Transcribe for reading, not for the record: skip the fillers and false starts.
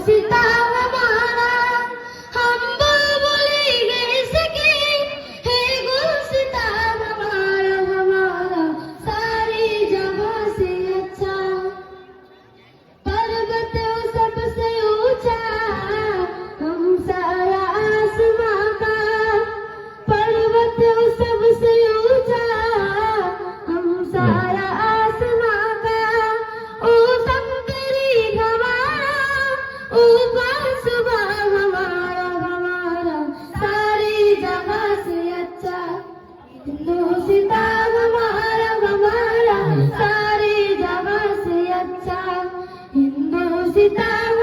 हिंदुस्तान हमारा, हम बुलबुलें इसकी है गुलसितान हमारा, हमारा सारी जगह से अच्छा। पर्वत सबसे ऊंचा हम सारा आसमां का, पर्वत सबसे ऊंचा हम सारा आसमां का। ओ संकरी हमारा, ऊपर सुबह हमारा, हमारा सारी जगह से अच्छा। हिंदुस्तान हमारा, हमारा सारी जगह से अच्छा। हिंदुस्तान